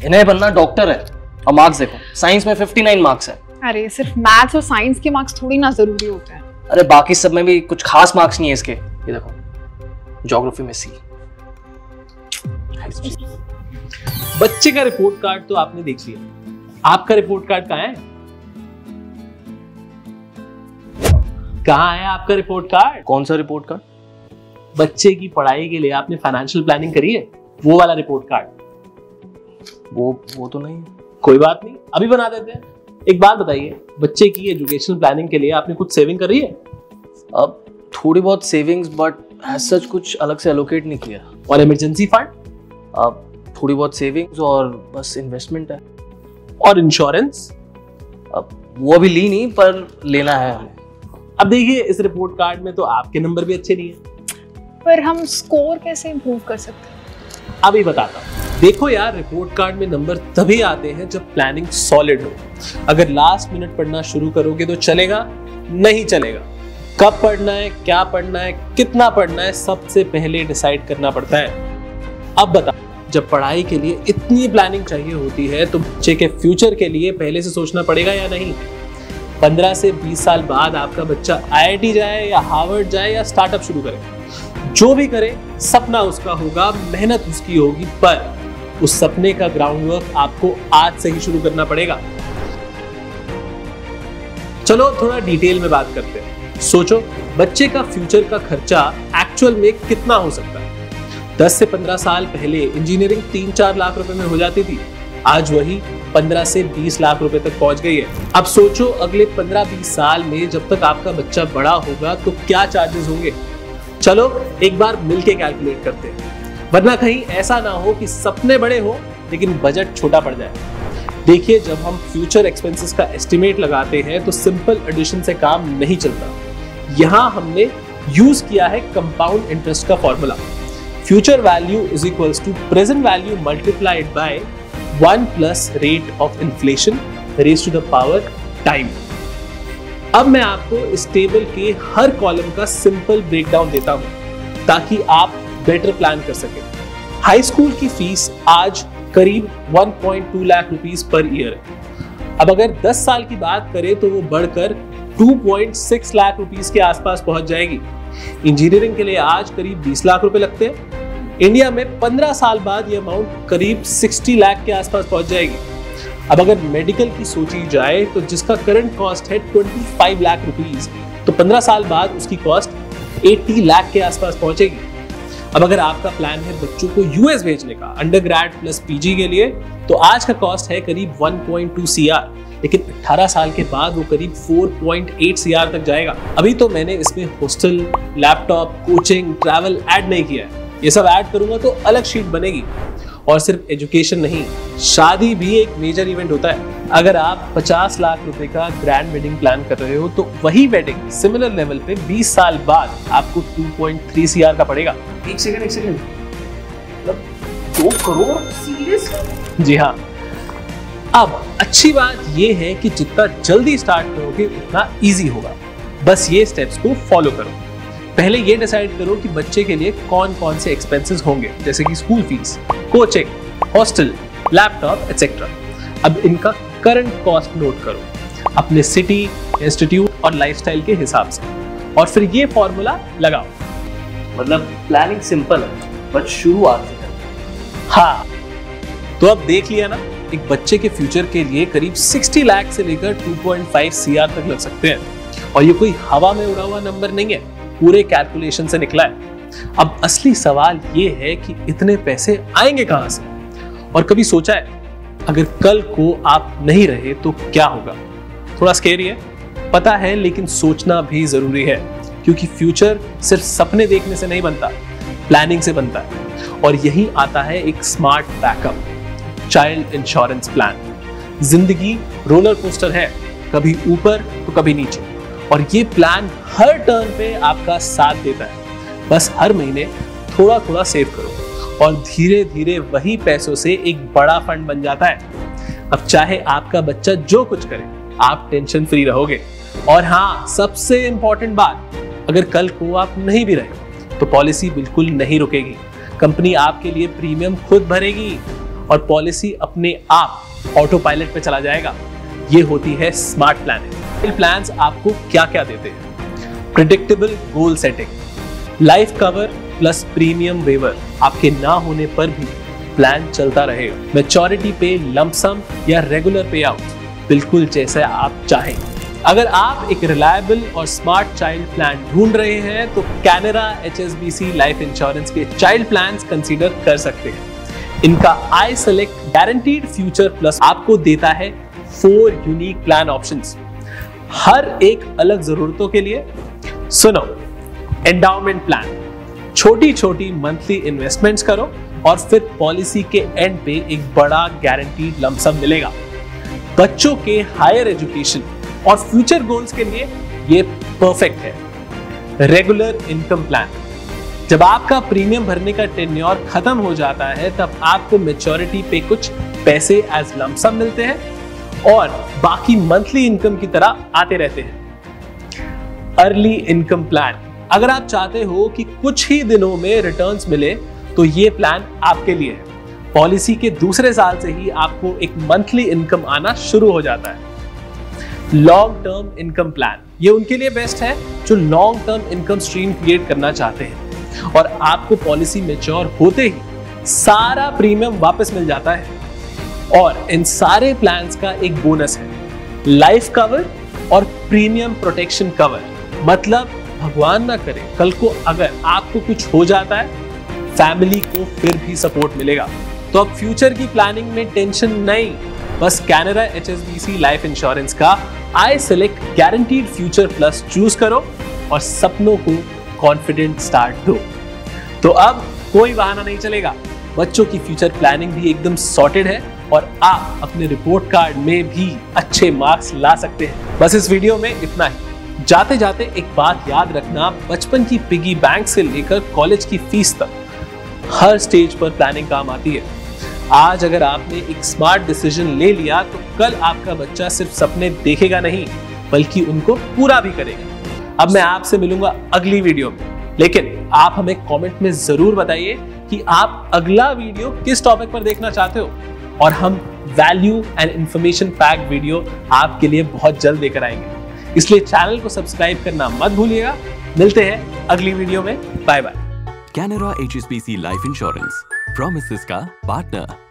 इन्हें बनना डॉक्टर है और मार्क्स देखो, साइंस में 59 मार्क्स है। अरे सिर्फ मैथ्स और साइंस के मार्क्स थोड़ी ना जरूरी होते हैं। अरे बाकी सब में भी कुछ खास मार्क्स नहीं है इसके। ये देखो ज्योग्राफी में सी। बच्चे का रिपोर्ट कार्ड तो आपने देख लिया, आपका रिपोर्ट कार्ड कहाँ है? कहाँ है आपका रिपोर्ट कार्ड? कौन सा रिपोर्ट कार्ड? बच्चे की पढ़ाई के लिए आपने फाइनेंशियल प्लानिंग करी है, वो वाला रिपोर्ट कार्ड। वो तो नहीं है। कोई बात नहीं, अभी बना देते हैं। एक बात बताइए, बच्चे की एजुकेशनल प्लानिंग के लिए आपने कुछ सेविंग करी है? अब थोड़ी बहुत सेविंग्स, बट एज सच कुछ अलग से एलोकेट नहीं किया। और इमरजेंसी फंड? अब थोड़ी बहुत सेविंग्स और बस इन्वेस्टमेंट है। और इंश्योरेंस? अब वो अभी ली नहीं, पर लेना है हमें। अब देखिए, इस रिपोर्ट कार्ड में तो आपके नंबर भी अच्छे नहीं है, पर हम स्कोर कैसे इंप्रूव कर सकते हैं? अभी बताता हूँ। देखो यार, रिपोर्ट कार्ड में नंबर तभी आते हैं जब प्लानिंग सॉलिड हो। अगर लास्ट मिनट पढ़ना शुरू करोगे तो चलेगा, नहीं चलेगा। कब पढ़ना है, क्या पढ़ना है, कितना पढ़ना है, सबसे पहले डिसाइड करना पड़ता है। अब बता, जब पढ़ाई के लिए इतनी प्लानिंग चाहिए होती है तो बच्चे के फ्यूचर के लिए पहले से सोचना पड़ेगा या नहीं? 15 से 20 साल बाद आपका बच्चा IIT जाए या हार्वर्ड जाए या स्टार्टअप शुरू करे, जो भी करे सपना उसका होगा, मेहनत उसकी होगी, पर उस सपने का ग्राउंड वर्क आपको आज से ही शुरू करना पड़ेगा। चलो थोड़ा डिटेल में बात करते हैं। सोचो, बच्चे का फ्यूचर का खर्चा एक्चुअल में कितना हो सकता है? 10 से 15 साल पहले इंजीनियरिंग 3-4 लाख रुपए में हो जाती थी, आज वही 15 से 20 लाख रुपए तक पहुंच गई है। अब सोचो, अगले 15-20 साल में जब तक आपका बच्चा बड़ा होगा तो क्या चार्जेस होंगे? चलो एक बार मिलके कैलकुलेट करते हैं, वरना कहीं ऐसा ना हो कि सपने बड़े हो लेकिन बजट छोटा पड़ जाए। देखिए, जब हम फ्यूचर एक्सपेंसेस का एस्टिमेट लगाते हैं तो सिंपल एडिशन से काम नहीं चलता। यहाँ हमने यूज किया है कंपाउंड इंटरेस्ट का formula. Future value is equals to present value multiplied by 1 plus rate of inflation raised to the power time. अब मैं आपको इस टेबल के हर कॉलम का सिंपल ब्रेकडाउन देता हूं ताकि आप बेटर प्लान कर सकें। हाई स्कूल की फीस आज करीब 1.2 लाख रुपीस पर ईयर है। अब अगर 10 साल की बात करें तो वो बढ़कर 2.6 लाख रुपीस के आसपास पहुंच जाएगी। इंजीनियरिंग के लिए आज करीब 20 लाख रुपए लगते हैं। इंडिया में 15 साल बाद ये अमाउंट करीब 60 लाख के आसपास पहुंच जाएगी। अब अगर मेडिकल की सोची जाए तो जिसका करंट कॉस्ट है 25 लाख रुपीस, तो 15 साल बाद उसकी कॉस्ट 80 लाख के आसपास पहुंचेगी। अब अगर आपका प्लान है बच्चों को यूएस भेजने का अंडरग्रेड प्लस पीजी के लिए, तो आज का कॉस्ट है करीब 1.2 CR, लेकिन 18 साल के बाद वो करीब 4.8 CR तक जाएगा। अभी तो मैंने इसमें hostel, laptop, coaching, travel add नहीं किया है। ये सब ऐड करूंगा तो अलग शीट बनेगी। और सिर्फ एजुकेशन नहीं, शादी भी एक मेजर इवेंट होता है। अगर आप 50 लाख रुपए का ग्रैंड वेडिंग प्लान कर रहे हो तो वही वेडिंग सिमिलर लेवल पे 20 साल बाद आपको 2.3 CR का पड़ेगा। एक सेकंड, मतलब 2 करोड़? सीरियसली? जी हाँ। अब अच्छी बात यह है कि जितना जल्दी स्टार्ट करोगे उतना इजी होगा। बस ये स्टेप्स को फॉलो करो। पहले ये डिसाइड करो कि बच्चे के लिए कौन कौन से एक्सपेंसेस होंगे, जैसे कि school fees, coaching, hostel, laptop etcetera. अब इनका करंट कॉस्ट नोट करो अपने सिटी, इंस्टीट्यूट और लाइफस्टाइल के हिसाब से, और फिर ये फॉर्मूला लगाओ। मतलब प्लानिंग सिंपल है, बट शुरुआत से करनी। हाँ, तो अब देख लिया ना, एक बच्चे के फ्यूचर के लिए करीब 60 लाख से लेकर 2.5 CR तक लग सकते हैं। और ये कोई हवा में उड़ा हुआ नंबर नहीं है, पूरे कैलकुलेशन से निकला है। अब असली सवाल ये है कि इतने पैसे आएंगे कहां से? और कभी सोचा है अगर कल को आप नहीं रहे तो क्या होगा? थोड़ा स्केरी है, पता है, लेकिन सोचना भी जरूरी है, क्योंकि फ्यूचर सिर्फ सपने देखने से नहीं बनता, प्लानिंग से बनता है। और यही आता है एक smart backup, child insurance plan. जिंदगी रोलर कोस्टर है, कभी ऊपर तो कभी नीचे, और ये प्लान हर टर्न पे आपका साथ देता है। बस हर महीने थोड़ा थोड़ा सेव करो और धीरे धीरे वही पैसों से एक बड़ा फंड बन जाता है। अब चाहे आपका बच्चा जो कुछ करे, आप टेंशन फ्री रहोगे। और हाँ, सबसे इंपॉर्टेंट बात, अगर कल को आप नहीं भी रहे तो पॉलिसी बिल्कुल नहीं रुकेगी। कंपनी आपके लिए प्रीमियम खुद भरेगी और पॉलिसी अपने आप ऑटो पायलट पे चला जाएगा। ये होती है स्मार्ट प्लानिंग। प्लान्स आपको क्या क्या देते हैं? Predictable goal setting, life cover plus premium waiver, आपके ना होने पर भी प्लान चलता रहेगा। मैच्योरिटी पे, लंप सम या रेगुलर पे आउट, बिल्कुल जैसे आप चाहें। अगर आप एक रिलायबल और स्मार्ट चाइल्ड प्लान ढूंढ रहे हैं तो कैनरा HSBC लाइफ इंश्योरेंस के चाइल्ड प्लान्स कंसीडर कर सकते हैं। इनका I select guaranteed future plus आपको देता है 4 यूनिक प्लान ऑप्शंस, हर एक अलग जरूरतों के लिए। सुनो, एंडाउमेंट प्लान, छोटी छोटी मंथली इन्वेस्टमेंट्स करो और फिर पॉलिसी के एंड पे एक बड़ा गारंटीड लंप सम मिलेगा। बच्चों के हायर एजुकेशन और फ्यूचर गोल्स के लिए ये परफेक्ट है। रेगुलर इनकम प्लान, जब आपका प्रीमियम भरने का टेन्योर खत्म हो जाता है तब आपको मैच्योरिटी पे कुछ पैसे एज लंप सम मिलते हैं और बाकी मंथली इनकम की तरह आते रहते हैं। अर्ली इनकम प्लान, अगर आप चाहते हो कि कुछ ही दिनों में रिटर्न्स मिले तो ये प्लान आपके लिए है। पॉलिसी के दूसरे साल से ही आपको एक मंथली इनकम आना शुरू हो जाता है। लॉन्ग टर्म इनकम प्लान, ये उनके लिए बेस्ट है जो long term income stream create करना चाहते हैं और आपको पॉलिसी मैच्योर होते ही सारा प्रीमियम वापस मिल जाता है। और इन सारे प्लान्स का एक बोनस है, लाइफ कवर और प्रीमियम प्रोटेक्शन कवर। मतलब भगवान ना करे कल को अगर आपको कुछ हो जाता है, फैमिली को फिर भी सपोर्ट मिलेगा। तो अब फ्यूचर की प्लानिंग में टेंशन नहीं, बस कैनरा HSBC लाइफ इंश्योरेंस का I select guaranteed future plus choose करो और सपनों को कॉन्फिडेंट स्टार्ट दो। तो अब कोई बहाना नहीं चलेगा, बच्चों की फ्यूचर प्लानिंग भी एकदम सॉर्टेड है और आप अपने रिपोर्ट कार्ड में भी अच्छे मार्क्स ला सकते हैं। बस इस वीडियो में इतना ही। जाते जाते एक बात याद रखना, बचपन की पिगी बैंक से लेकर कॉलेज की फीस तक हर स्टेज पर प्लानिंग काम आती है। आज अगर आपने एक स्मार्ट डिसीजन ले लिया तो कल आपका बच्चा सिर्फ सपने देखेगा नहीं बल्कि उनको पूरा भी करेगा। अब मैं आपसे मिलूंगा अगली वीडियो में, लेकिन आप हमें कमेंट में जरूर बताइए कि आप अगला वीडियो किस टॉपिक पर देखना चाहते हो और हम value and information pack video आपके लिए बहुत जल्द लेकर आएंगे। इसलिए चैनल को सब्सक्राइब करना मत भूलिएगा। मिलते हैं अगली वीडियो में। Bye bye. Canara HSBC life insurance, promises का पार्टनर।